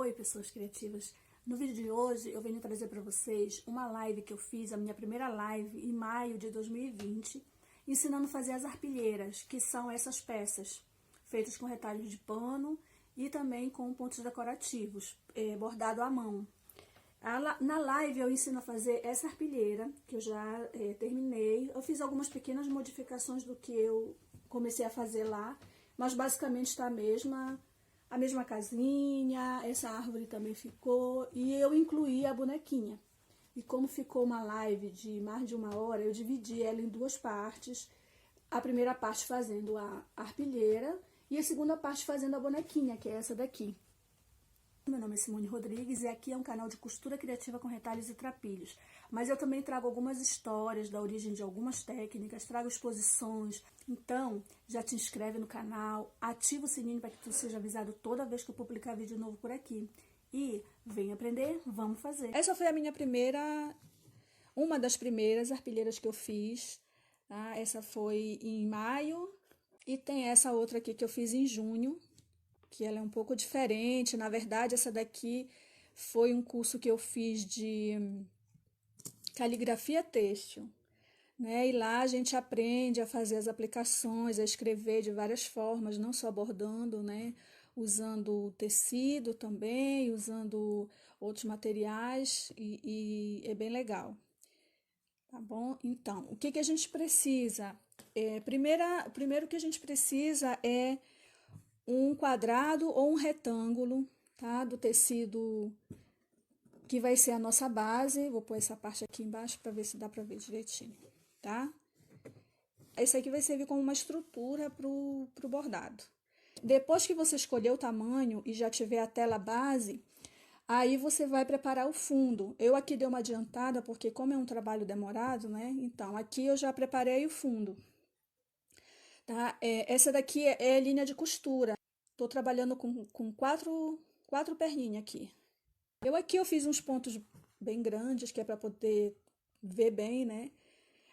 Oi, pessoas criativas! No vídeo de hoje eu venho trazer para vocês uma live que eu fiz, a minha primeira live em maio de 2020, ensinando a fazer as arpilheiras, que são essas peças feitas com retalhos de pano e também com pontos decorativos, bordado à mão. Na live eu ensino a fazer essa arpilheira, que eu já terminei. Eu fiz algumas pequenas modificações do que eu comecei a fazer lá, mas basicamente está a mesma casinha, essa árvore também ficou, e eu incluí a bonequinha. E como ficou uma live de mais de 1 hora, eu dividi ela em duas partes. A primeira parte fazendo a arpilheira e a segunda parte fazendo a bonequinha, que é essa daqui. Meu nome é Simone Rodrigues e aqui é um canal de costura criativa com retalhos e trapilhos. Mas eu também trago algumas histórias da origem de algumas técnicas, trago exposições. Então, já te inscreve no canal, ativa o sininho para que tu seja avisado toda vez que eu publicar vídeo novo por aqui. E vem aprender, vamos fazer. Essa foi a minha uma das primeiras arpilheiras que eu fiz. Tá? Essa foi em maio e tem essa outra aqui que eu fiz em junho, que ela é um pouco diferente. Na verdade, essa daqui foi um curso que eu fiz de caligrafia têxtil, né? E lá a gente aprende a fazer as aplicações, a escrever de várias formas, não só bordando, né? Usando tecido também, usando outros materiais, e é bem legal. Tá bom? Então, o que a gente precisa? Primeiro que a gente precisa é um quadrado ou um retângulo, tá? Do tecido que vai ser a nossa base. Vou pôr essa parte aqui embaixo para ver se dá para ver direitinho, tá? Esse aqui vai servir como uma estrutura pro bordado. Depois que você escolher o tamanho e já tiver a tela base, aí você vai preparar o fundo. Eu aqui dei uma adiantada, porque como é um trabalho demorado, né? Então, aqui eu já preparei o fundo. Tá? Essa daqui é linha de costura. Tô trabalhando com quatro perninhas aqui. Aqui eu fiz uns pontos bem grandes, que é para poder ver bem, né?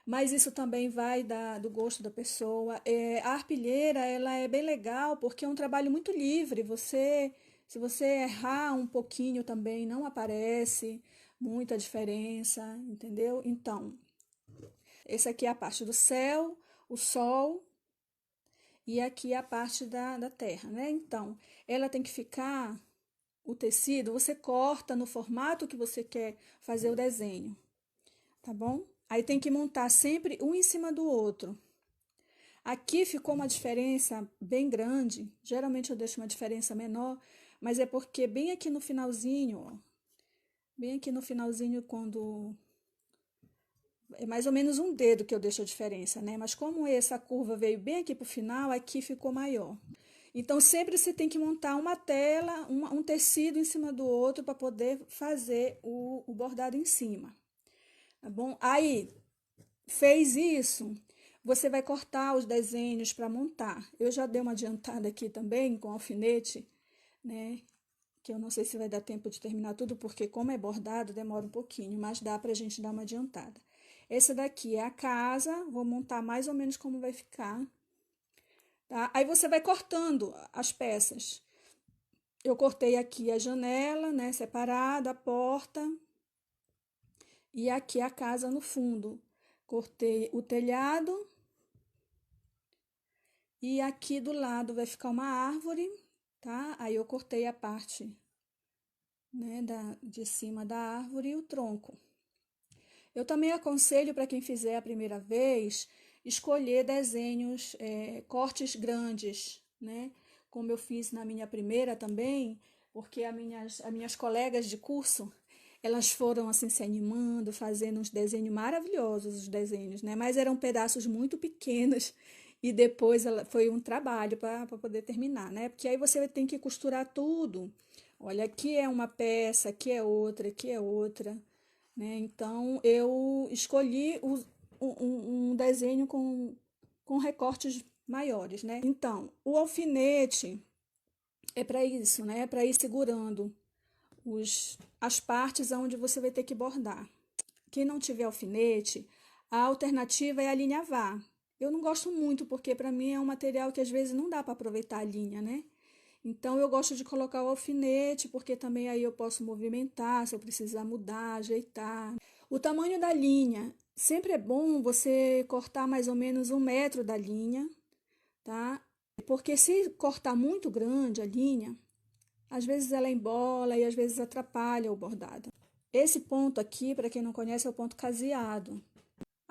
Mas isso também vai do gosto da pessoa. A arpilheira, ela é bem legal, porque é um trabalho muito livre. Se você errar um pouquinho também, não aparece muita diferença, entendeu? Então, essa aqui é a parte do céu, o sol, e aqui a parte da terra, né? Então, ela tem que ficar, o tecido, você corta no formato que você quer fazer o desenho, tá bom? Aí tem que montar sempre um em cima do outro. Aqui ficou uma diferença bem grande, geralmente eu deixo uma diferença menor, mas é porque bem aqui no finalzinho, ó, bem aqui no finalzinho, quando é mais ou menos um dedo que eu deixo a diferença, né? Mas como essa curva veio bem aqui pro final, aqui ficou maior. Então, sempre você tem que montar uma tela, um tecido em cima do outro para poder fazer o bordado em cima, tá bom? Aí, fez isso, você vai cortar os desenhos para montar. Eu já dei uma adiantada aqui também com alfinete, né? Que eu não sei se vai dar tempo de terminar tudo, porque como é bordado, demora um pouquinho, mas dá pra gente dar uma adiantada. Essa daqui é a casa, vou montar mais ou menos como vai ficar, tá? Aí você vai cortando as peças. Eu cortei aqui a janela, né, separada, a porta, e aqui a casa no fundo. Cortei o telhado, e aqui do lado vai ficar uma árvore, tá? Aí eu cortei a parte, né, de cima da árvore e o tronco. Eu também aconselho para quem fizer a primeira vez, escolher desenhos, cortes grandes, né? Como eu fiz na minha primeira também, porque as minhas colegas de curso, elas foram assim se animando, fazendo uns desenhos maravilhosos, os desenhos, né? Mas eram pedaços muito pequenos e depois foi um trabalho para poder terminar, né? Porque aí você tem que costurar tudo. Olha, aqui é uma peça, aqui é outra, né? Então, eu escolhi um desenho com recortes maiores, né? Então, o alfinete é para isso, né? É para ir segurando as partes onde você vai ter que bordar. Quem não tiver alfinete, a alternativa é alinhavar. Eu não gosto muito, porque para mim é um material que às vezes não dá para aproveitar a linha, né? Então eu gosto de colocar o alfinete, porque também aí eu posso movimentar, se eu precisar mudar, ajeitar. O tamanho da linha, sempre é bom você cortar mais ou menos 1 metro da linha, tá? Porque se cortar muito grande a linha, às vezes ela embola e às vezes atrapalha o bordado. Esse ponto aqui, para quem não conhece, é o ponto caseado.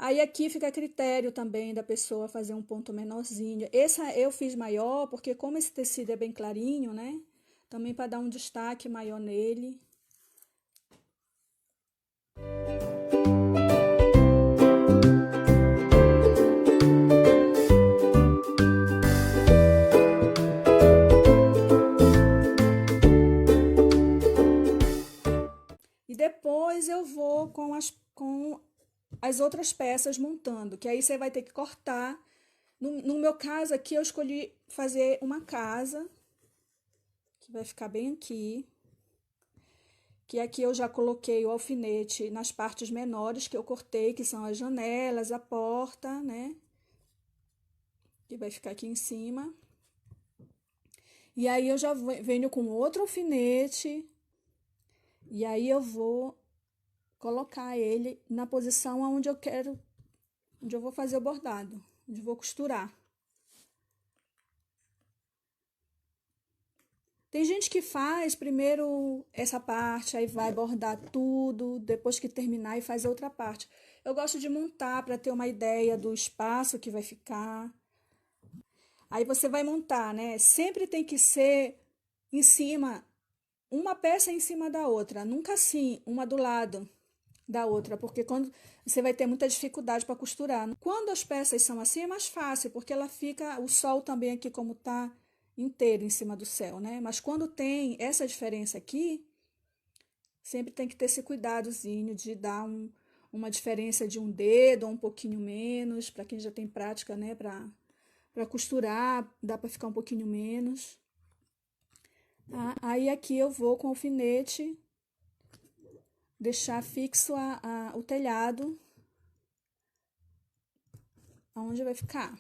Aí aqui fica a critério também da pessoa fazer um ponto menorzinho. Esse eu fiz maior, porque como esse tecido é bem clarinho, né? Também para dar um destaque maior nele. E depois eu vou com as outras peças montando, que aí você vai ter que cortar. No meu caso aqui, eu escolhi fazer uma casa, que vai ficar bem aqui. Que aqui eu já coloquei o alfinete nas partes menores que eu cortei, que são as janelas, a porta, né? Que vai ficar aqui em cima. E aí eu já venho com outro alfinete, e aí eu vou colocar ele na posição onde eu quero, onde eu vou fazer o bordado, onde eu vou costurar. Tem gente que faz primeiro essa parte, aí vai bordar tudo, depois que terminar e faz a outra parte. Eu gosto de montar para ter uma ideia do espaço que vai ficar. Aí você vai montar, né? Sempre tem que ser em cima, uma peça em cima da outra, nunca assim, uma do lado da outra, porque quando você vai ter muita dificuldade para costurar. Quando as peças são assim é mais fácil, porque ela fica, o sol também aqui como tá inteiro em cima do céu, né? Mas quando tem essa diferença aqui, sempre tem que ter esse cuidadozinho de dar uma diferença de um dedo ou um pouquinho menos, para quem já tem prática, né, para costurar, dá para ficar um pouquinho menos. Tá? Aí aqui eu vou com o alfinete deixar fixo o telhado, aonde vai ficar.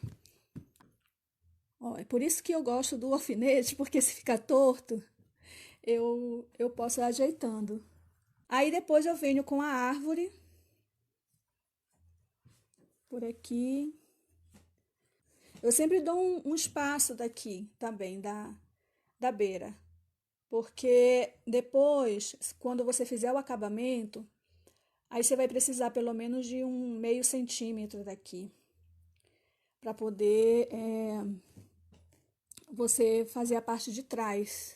Ó, é por isso que eu gosto do alfinete, porque se ficar torto, eu posso ir ajeitando. Aí depois eu venho com a árvore, por aqui. Eu sempre dou um espaço daqui também, da beira. Porque depois, quando você fizer o acabamento, aí você vai precisar pelo menos de um meio centímetro daqui. Para poder você fazer a parte de trás.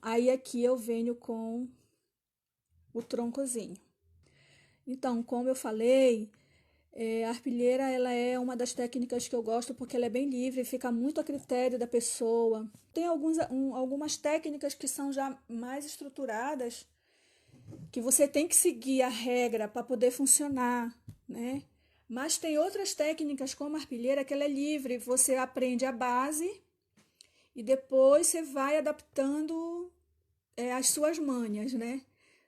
Aí aqui eu venho com o troncozinho. Então, como eu falei, a arpilheira ela é uma das técnicas que eu gosto porque ela é bem livre, fica muito a critério da pessoa. Tem algumas técnicas que são já mais estruturadas, que você tem que seguir a regra para poder funcionar, né? Mas tem outras técnicas como a arpilheira que ela é livre, você aprende a base e depois você vai adaptando as suas manhas, né?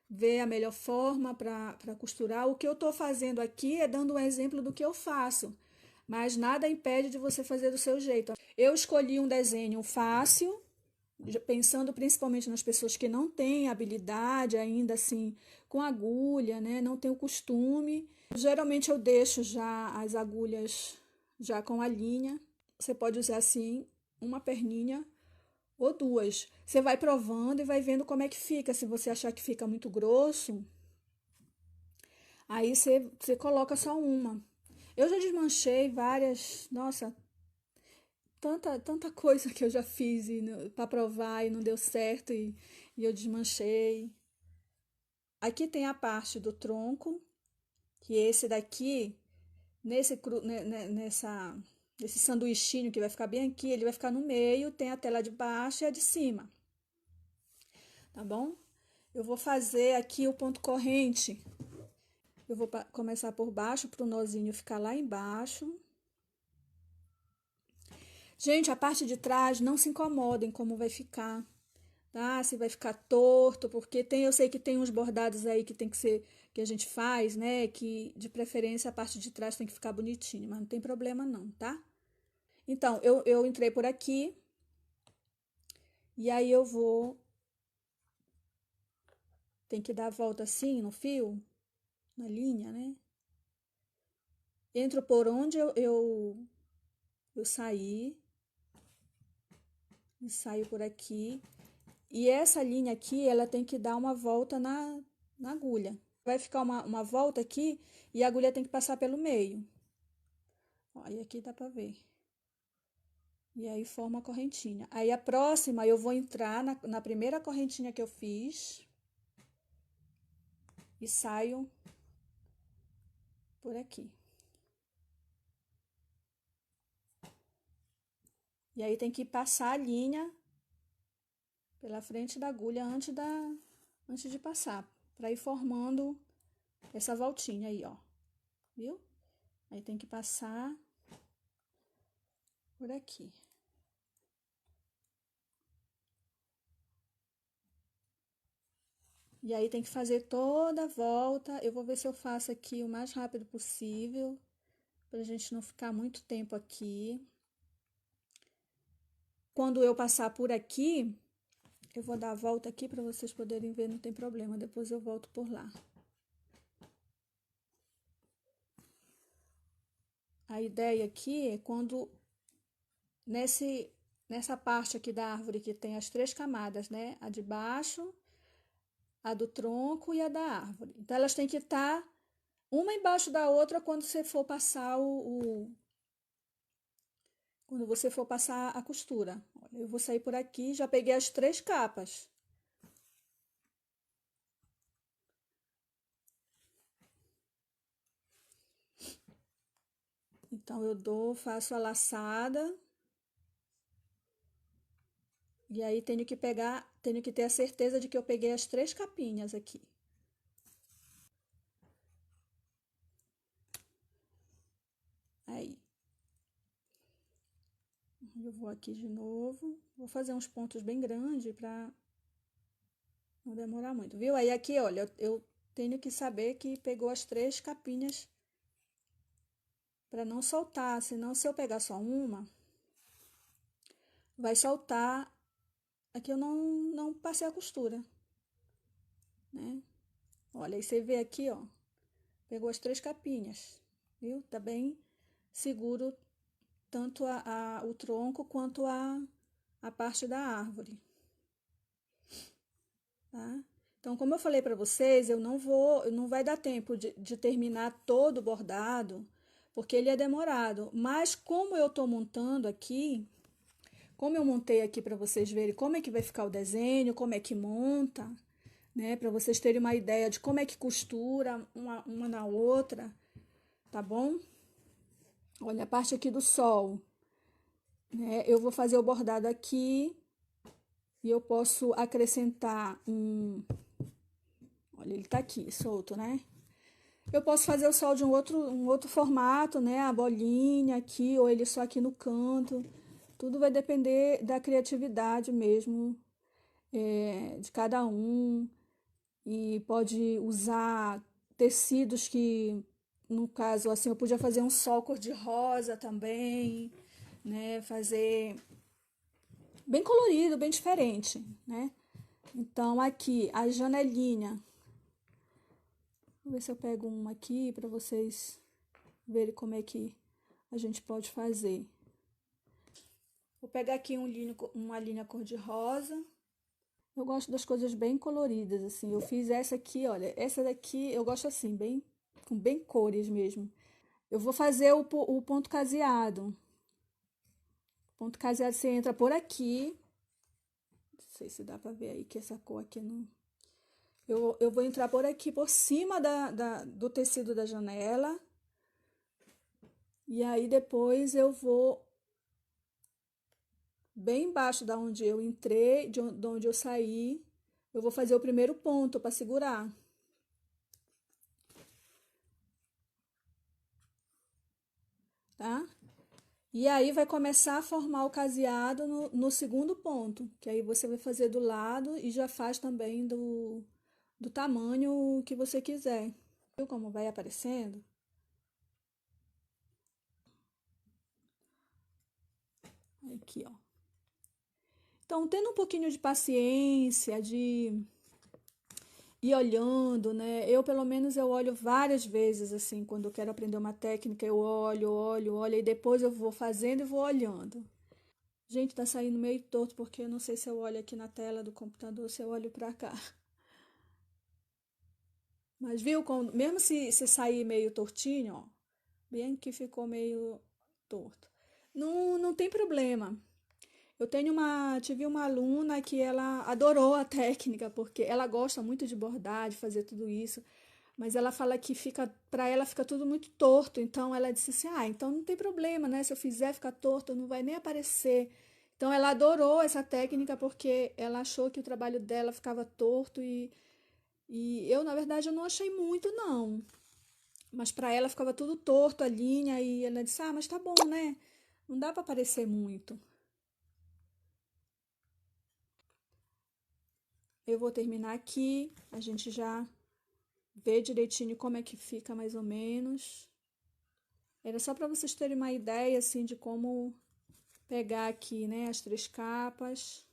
Ver a melhor forma para costurar. O que eu estou fazendo aqui é dando um exemplo do que eu faço, mas nada impede de você fazer do seu jeito. Eu escolhi um desenho fácil, pensando principalmente nas pessoas que não têm habilidade ainda assim com agulha, né? Não tem o costume. Geralmente eu deixo já as agulhas já com a linha. Você pode usar assim uma perninha ou duas. Você vai provando e vai vendo como é que fica. Se você achar que fica muito grosso, aí você coloca só uma. Eu já desmanchei várias, nossa, tanta coisa que eu já fiz para provar e não deu certo e eu desmanchei. Aqui tem a parte do tronco, que esse daqui, nesse sanduichinho que vai ficar bem aqui, ele vai ficar no meio, tem a tela de baixo e a de cima. Tá bom? Eu vou fazer aqui o ponto corrente. Eu vou começar por baixo para o nozinho ficar lá embaixo. Gente, a parte de trás, não se incomodem como vai ficar, tá? Se vai ficar torto, porque eu sei que tem uns bordados aí que tem que ser, que a gente faz, né? Que de preferência a parte de trás tem que ficar bonitinho, mas não tem problema não, tá? Então, eu entrei por aqui E aí eu vou, tem que dar a volta assim no fio, na linha, né? Entro por onde eu saí, e saio por aqui. E essa linha aqui, ela tem que dar uma volta na agulha. Vai ficar uma volta aqui e a agulha tem que passar pelo meio. Ó, e aqui dá pra ver. E aí forma a correntinha. Aí a próxima eu vou entrar na primeira correntinha que eu fiz e saio por aqui. E aí tem que passar a linha pela frente da agulha antes de passar, para ir formando essa voltinha aí, ó. Viu? Aí tem que passar por aqui. E aí tem que fazer toda a volta. Eu vou ver se eu faço aqui o mais rápido possível, pra gente não ficar muito tempo aqui. Quando eu passar por aqui, eu vou dar a volta aqui para vocês poderem ver, não tem problema. Depois eu volto por lá. A ideia aqui é quando nessa parte aqui da árvore que tem as três camadas, né? A de baixo, a do tronco e a da árvore. Então, elas têm que estar uma embaixo da outra quando você for passar quando você for passar a costura. Olha, eu vou sair por aqui, já peguei as três capas. Então, faço a laçada. E aí tenho que ter a certeza de que eu peguei as três capinhas aqui. Aí. Eu vou aqui de novo. Vou fazer uns pontos bem grandes para não demorar muito, viu? Aí aqui, olha, eu tenho que saber que pegou as três capinhas para não soltar, senão se eu pegar só uma, vai soltar. Aqui eu não passei a costura, né? Olha, aí você vê aqui, ó, pegou as três capinhas, viu? Tá bem seguro tanto o tronco quanto a parte da árvore, tá? Então, como eu falei para vocês, não vai dar tempo de terminar todo o bordado, porque ele é demorado. Mas como eu tô montando aqui, como eu montei aqui para vocês verem como é que vai ficar o desenho, como é que monta, né? Para vocês terem uma ideia de como é que costura uma na outra, tá bom? Olha, a parte aqui do sol, né? Eu vou fazer o bordado aqui e eu posso acrescentar Olha, ele tá aqui, solto, né? Eu posso fazer o sol de um outro formato, né? A bolinha aqui, ou ele só aqui no canto. Tudo vai depender da criatividade mesmo, de cada um. E pode usar tecidos que, no caso, assim, eu podia fazer um sol cor-de-rosa também, né? Fazer bem colorido, bem diferente, né? Então, aqui, a janelinha. Vou ver se eu pego uma aqui para vocês verem como é que a gente pode fazer. Vou pegar aqui uma linha cor-de-rosa. Eu gosto das coisas bem coloridas, assim. Eu fiz essa aqui, olha. Essa daqui eu gosto assim, com bem cores mesmo. Eu vou fazer o ponto caseado. O ponto caseado você entra por aqui. Não sei se dá pra ver aí que essa cor aqui não... Eu vou entrar por aqui, por cima do tecido da janela. E aí depois eu vou bem embaixo da onde eu entrei, de onde eu saí, eu vou fazer o primeiro ponto para segurar. Tá? E aí vai começar a formar o caseado no segundo ponto, que aí você vai fazer do lado e já faz também do tamanho que você quiser. Viu como vai aparecendo? Aqui, ó. Então, tendo um pouquinho de paciência, de ir olhando, né? Eu, pelo menos, eu olho várias vezes, assim, quando eu quero aprender uma técnica, eu olho, olho, olho, e depois eu vou fazendo e vou olhando. Gente, tá saindo meio torto, porque eu não sei se eu olho aqui na tela do computador, se eu olho pra cá. Mas viu, mesmo se sair meio tortinho, ó, bem que ficou meio torto. Não, não tem problema. Tive uma aluna que ela adorou a técnica, porque ela gosta muito de bordar, de fazer tudo isso, mas ela fala que para ela fica tudo muito torto, então ela disse assim: "Ah, então não tem problema, né? Se eu fizer ficar torto, não vai nem aparecer". Então ela adorou essa técnica porque ela achou que o trabalho dela ficava torto e eu, na verdade, eu não achei muito não, mas para ela ficava tudo torto a linha e ela disse: "Ah, mas tá bom, né? Não dá para aparecer muito". Eu vou terminar aqui, a gente já vê direitinho como é que fica mais ou menos. Era só para vocês terem uma ideia assim de como pegar aqui, né, as três capas.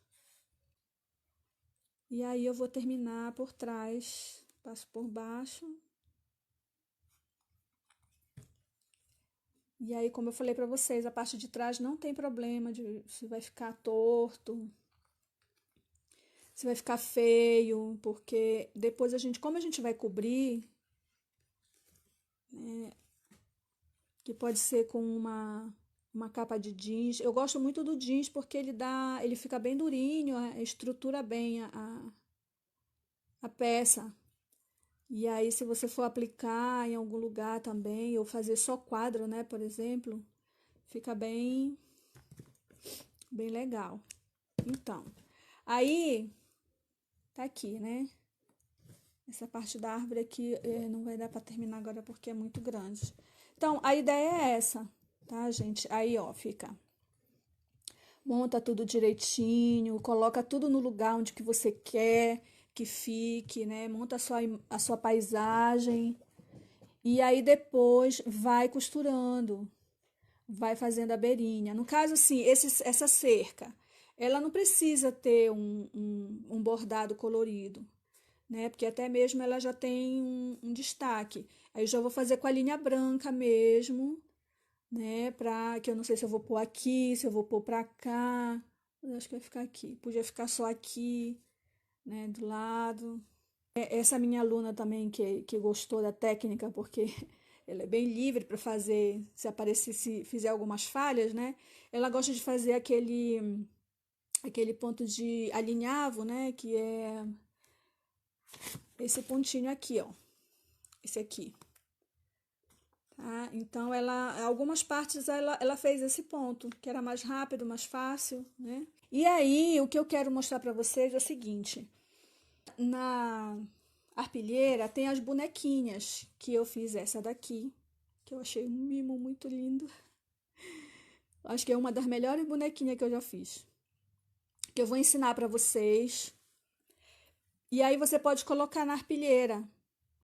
E aí eu vou terminar por trás, passo por baixo. E aí, como eu falei para vocês, a parte de trás não tem problema de se vai ficar torto, se vai ficar feio, porque depois como a gente vai cobrir, que pode ser com uma capa de jeans. Eu gosto muito do jeans porque ele fica bem durinho, estrutura bem a peça. E aí, se você for aplicar em algum lugar também, ou fazer só quadro, né, por exemplo, fica bem legal. Então, aí tá aqui, né? Essa parte da árvore aqui não vai dar para terminar agora porque é muito grande. Então, a ideia é essa, tá, gente? Aí, ó, fica. Monta tudo direitinho, coloca tudo no lugar onde que você quer que fique, né? Monta a sua paisagem. E aí depois vai costurando, vai fazendo a beirinha. No caso, assim, essa cerca, ela não precisa ter um bordado colorido, né? Porque até mesmo ela já tem um destaque. Aí eu já vou fazer com a linha branca mesmo, né? Que eu não sei se eu vou pôr aqui, se eu vou pôr pra cá. Eu acho que vai ficar aqui. Podia ficar só aqui, né? Do lado. Essa minha aluna também que gostou da técnica, porque ela é bem livre para fazer, se aparecer, se fizer algumas falhas, né? Ela gosta de fazer aquele ponto de alinhavo, né? Que é esse pontinho aqui, ó. Esse aqui. Tá? Então, algumas partes ela fez esse ponto, que era mais rápido, mais fácil, né? E aí, o que eu quero mostrar para vocês é o seguinte: na arpilheira tem as bonequinhas, que eu fiz essa daqui, que eu achei um mimo muito lindo. Acho que é uma das melhores bonequinhas que eu já fiz. Que eu vou ensinar para vocês. E aí você pode colocar na arpilheira.